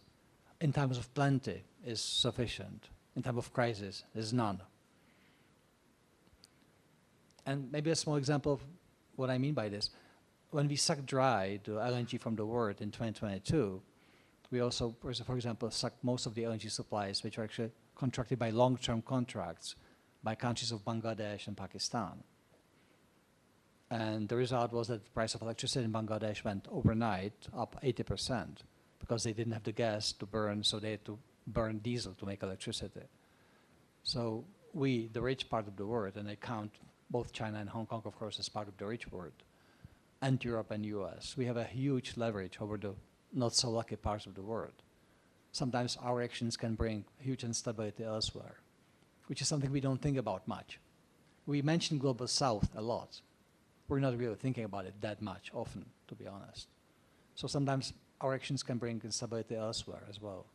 in times of plenty is sufficient. In time of crisis is none. And maybe a small example of what I mean by this. When we sucked dry the LNG from the world in 2022, we also, for example, sucked most of the LNG supplies, which are actually contracted by long-term contracts by countries of Bangladesh and Pakistan. And the result was that the price of electricity in Bangladesh went overnight up 80% because they didn't have the gas to burn, so they had to burn diesel to make electricity. So we, the rich part of the world, and I count both China and Hong Kong, of course, as part of the rich world, and Europe and US, we have a huge leverage over the not so lucky parts of the world. Sometimes our actions can bring huge instability elsewhere, which is something we don't think about much. We mention Global South a lot. We're not really thinking about it that much often, to be honest. So sometimes our actions can bring instability elsewhere as well.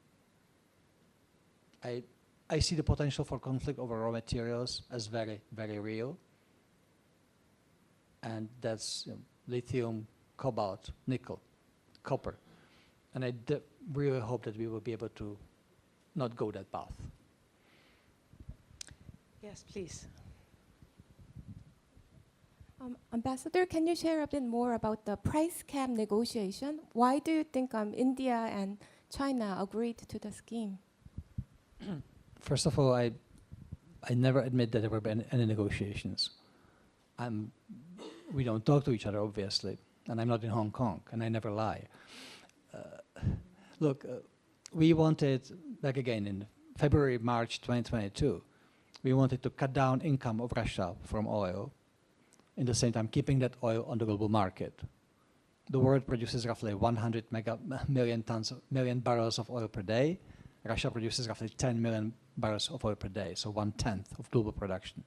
I see the potential for conflict over raw materials as very, very real. And that's lithium, cobalt, nickel, copper. And I really hope that we will be able to not go that path. Yes, please. Ambassador, can you share a bit more about the price cap negotiation? Why do you think India and China agreed to the scheme? First of all, I never admit that there were any negotiations. We don't talk to each other, obviously, and I'm not in Hong Kong, and I never lie. Look, we wanted, back again in February, March 2022, we wanted to cut down income of Russia from oil, in the same time keeping that oil on the global market. The world produces roughly 100 million barrels of oil per day. Russia produces roughly 10 million barrels of oil per day, so 1/10 of global production.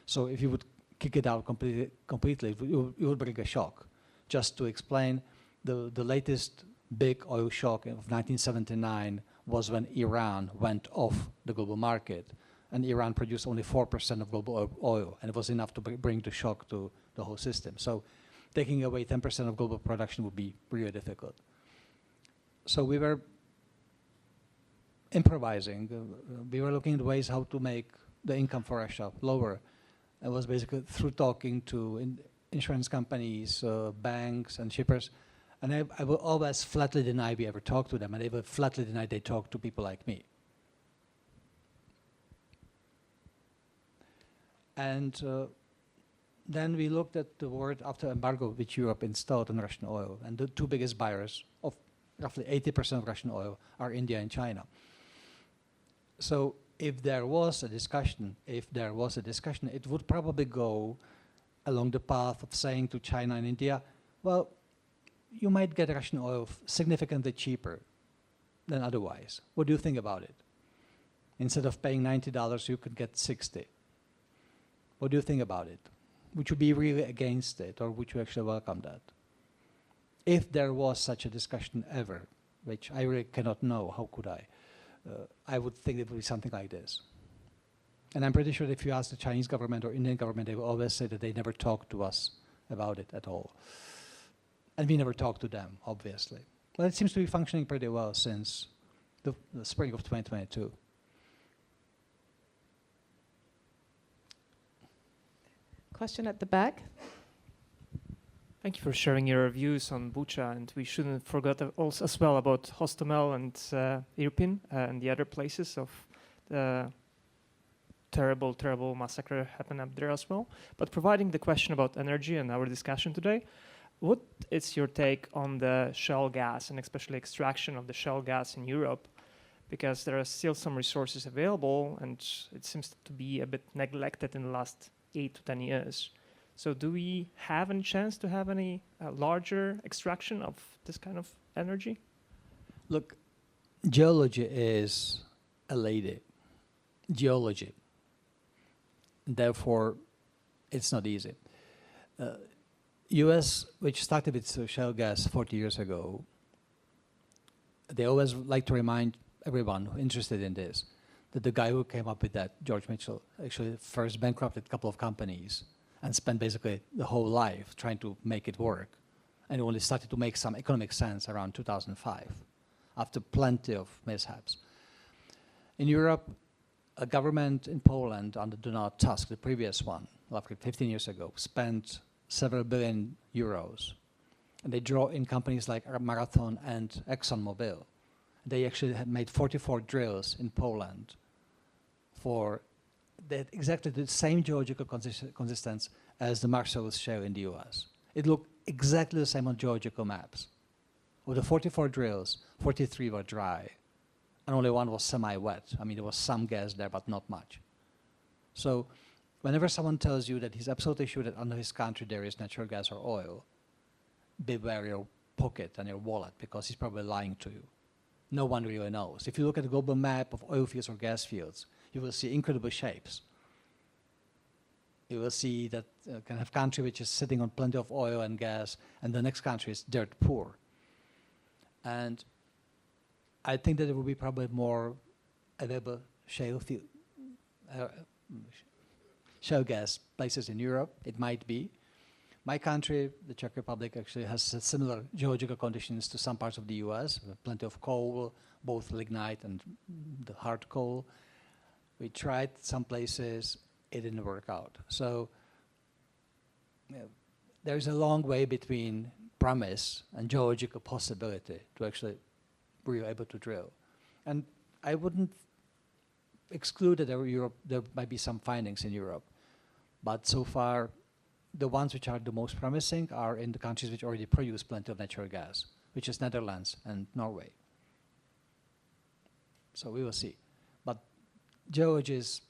So if you would kick it out completely, it would bring a shock. Just to explain, the latest big oil shock of 1979 was when Iran went off the global market, and Iran produced only 4% of global oil, and it was enough to bring the shock to the whole system. So taking away 10% of global production would be really difficult. So we were improvising. We were looking at ways how to make the income for Russia lower. It was basically through talking to insurance companies, banks, and shippers. And I will always flatly deny we ever talked to them, and they will flatly deny they talked to people like me. And then we looked at the world after embargo which Europe installed on Russian oil. And the two biggest buyers of roughly 80% of Russian oil are India and China. So if there was a discussion, it would probably go along the path of saying to China and India, well, you might get Russian oil significantly cheaper than otherwise. What do you think about it? Instead of paying $90, you could get 60. What do you think about it? Would you be really against it, or would you actually welcome that? If there was such a discussion ever, which I really cannot know, how could I would think it would be something like this. And I'm pretty sure that if you ask the Chinese government or Indian government, they will always say that they never talked to us about it at all. And we never talked to them, obviously. Well, it seems to be functioning pretty well since the spring of 2022. Question at the back. Thank you for sharing your views on Bucha, and we shouldn't forget also as well about Hostomel and Irpin and the other places of the terrible, terrible massacre happened up there as well. But providing the question about energy and our discussion today, what is your take on the shale gas and especially extraction of the shale gas in Europe? Because there are still some resources available, and it seems to be a bit neglected in the last 8 to 10 years. So do we have any chance to have any larger extraction of this kind of energy? Look, geology is a lady. Geology. Therefore, it's not easy. US, which started its shale gas 40 years ago, they always like to remind everyone who interested in this that the guy who came up with that, George Mitchell, actually first bankrupted a couple of companies and spent basically the whole life trying to make it work. And it only started to make some economic sense around 2005, after plenty of mishaps. In Europe, a government in Poland under Donald Tusk, the previous one, roughly 15 years ago, spent several billion euros. And they draw in companies like Marathon and ExxonMobil. They actually had made 44 drills in Poland for exactly the same geological consistence as the Marcellus Shale in the US. It looked exactly the same on geological maps. Of the 44 drills, 43 were dry, and only one was semi-wet. I mean, there was some gas there, but not much. So whenever someone tells you that he's absolutely sure that under his country there is natural gas or oil, beware your pocket and your wallet, because he's probably lying to you. No one really knows. If you look at a global map of oil fields or gas fields, you will see incredible shapes. You will see that kind of country which is sitting on plenty of oil and gas, and the next country is dirt poor. And I think that there will be probably more available shale gas places in Europe. It might be. My country, the Czech Republic, actually has similar geological conditions to some parts of the US. We have plenty of coal, both lignite and the hard coal. We tried some places, it didn't work out. So there's a long way between promise and geological possibility to actually be able to drill. And I wouldn't exclude that there might be some findings in Europe. But so far, the ones which are the most promising are in the countries which already produce plenty of natural gas, which is Netherlands and Norway. So we will see. But geologists,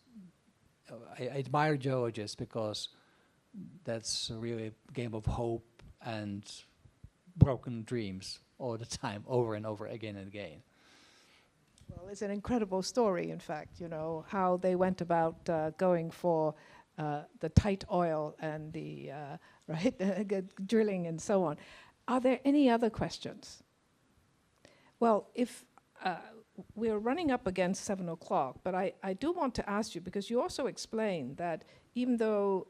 I admire geologists because that's really a game of hope and broken dreams all the time, over and over again and again. Well, it's an incredible story, in fact, you know, how they went about going for the tight oil and the drilling and so on. Are there any other questions? Well, if we're running up against 7 o'clock, but I do want to ask you, because you also explained that even though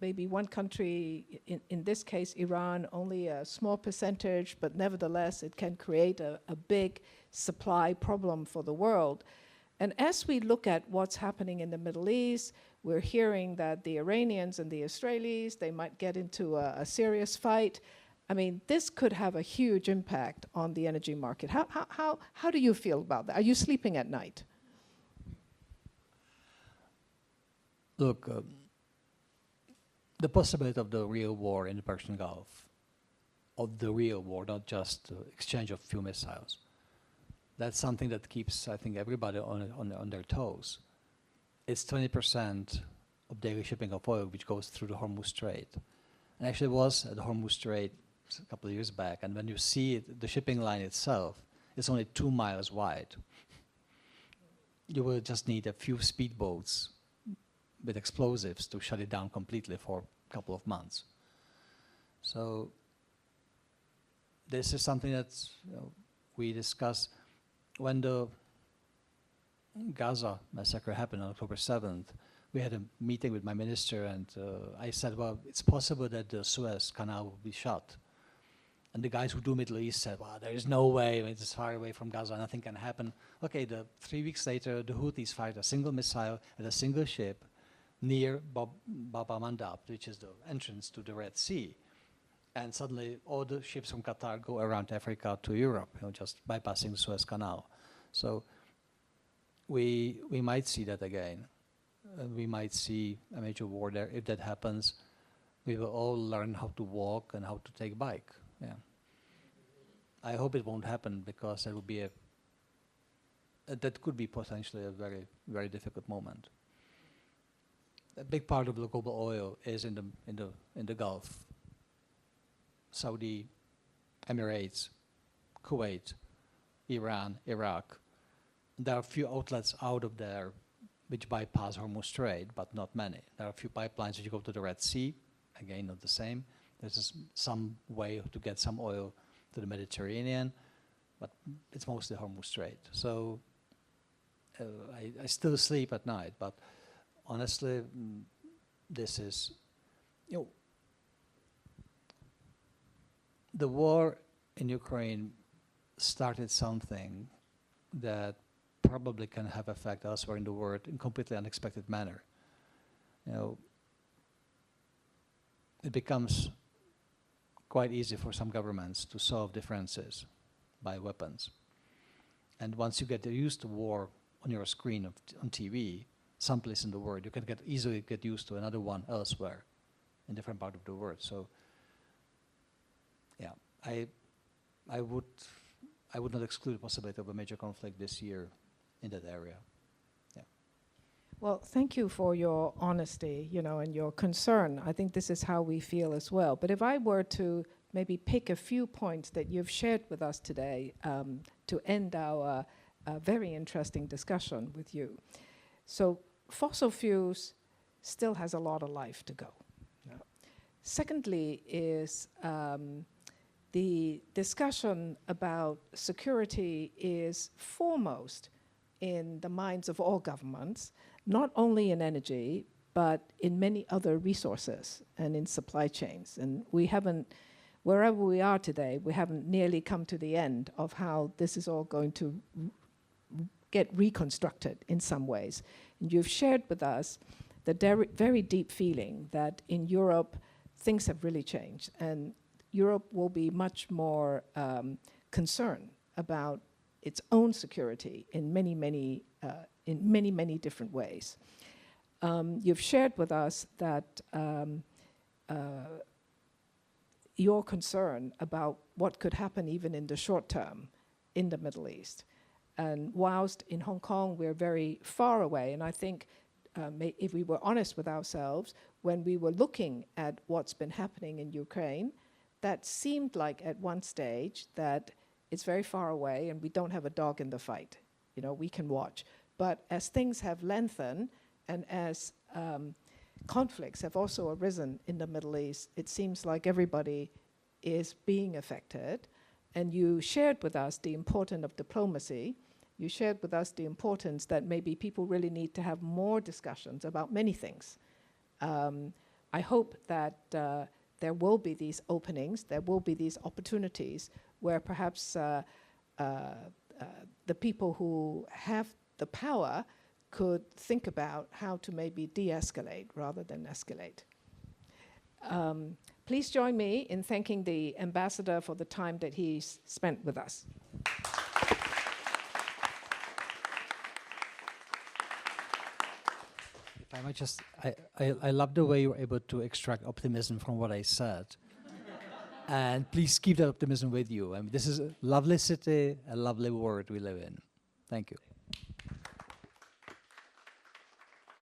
maybe one country, in this case Iran, only a small percentage, but nevertheless it can create a big supply problem for the world. And as we look at what's happening in the Middle East, we're hearing that the Iranians and the Israelis, they might get into a serious fight. I mean, this could have a huge impact on the energy market. How do you feel about that? Are you sleeping at night? Look, the possibility of the real war in the Persian Gulf, of the real war, not just exchange of few missiles, that's something that keeps, I think, everybody on their toes. It's 20% of daily shipping of oil which goes through the Hormuz Strait. And actually it was at the Hormuz Strait a couple of years back, and when you see it, the shipping line itself is only 2 miles wide. You will just need a few speedboats with explosives to shut it down completely for a couple of months. So this is something that we discuss. When the Gaza massacre happened on October 7th, we had a meeting with my minister, and I said, well, it's possible that the Suez Canal will be shut. And the guys who do Middle East said, well, there is no way, it's far away from Gaza, nothing can happen. Okay, 3 weeks later, the Houthis fired a single missile at a single ship near Bab al-Mandab, which is the entrance to the Red Sea. And suddenly all the ships from Qatar go around Africa to Europe, just bypassing the Suez Canal. So we might see that again. We might see a major war there. If that happens, we will all learn how to walk and how to take a bike. Yeah. I hope it won't happen, because that would be that could be potentially a very, very difficult moment. A big part of the global oil is in the Gulf. Saudi, Emirates, Kuwait, Iran, Iraq. There are a few outlets out of there which bypass Hormuz Strait, but not many. There are a few pipelines which go to the Red Sea, again not the same. There's some way to get some oil to the Mediterranean, but it's mostly Hormuz Strait. So I still sleep at night, but honestly, this is, the war in Ukraine started something that probably can have effect elsewhere in the world in completely unexpected manner. It becomes quite easy for some governments to solve differences by weapons. And once you get used to war on your screen on TV, someplace in the world, you can easily get used to another one elsewhere in different part of the world. So, yeah, I would not exclude the possibility of a major conflict this year in that area. Yeah. Well, thank you for your honesty, and your concern. I think this is how we feel as well. But if I were to maybe pick a few points that you've shared with us today to end our very interesting discussion with you. So fossil fuels still has a lot of life to go. Yeah. Secondly is the discussion about security is foremost in the minds of all governments, not only in energy, but in many other resources and in supply chains. And we haven't, wherever we are today, we haven't nearly come to the end of how this is all going to get reconstructed in some ways. And you've shared with us the very deep feeling that in Europe, things have really changed. And Europe will be much more concerned about its own security in many, many different ways. You've shared with us that your concern about what could happen even in the short term in the Middle East. And whilst in Hong Kong we're very far away, and I think if we were honest with ourselves, when we were looking at what's been happening in Ukraine, that seemed like at one stage that it's very far away and we don't have a dog in the fight. We can watch. But as things have lengthened and as conflicts have also arisen in the Middle East, it seems like everybody is being affected. And you shared with us the importance of diplomacy. You shared with us the importance that maybe people really need to have more discussions about many things. I hope that there will be these openings, there will be these opportunities where perhaps the people who have the power could think about how to maybe de-escalate rather than escalate. Please join me in thanking the ambassador for the time that he's spent with us. If I might just, I love the way you were able to extract optimism from what I said. And please keep that optimism with you. I mean, this is a lovely city, a lovely world we live in. Thank you.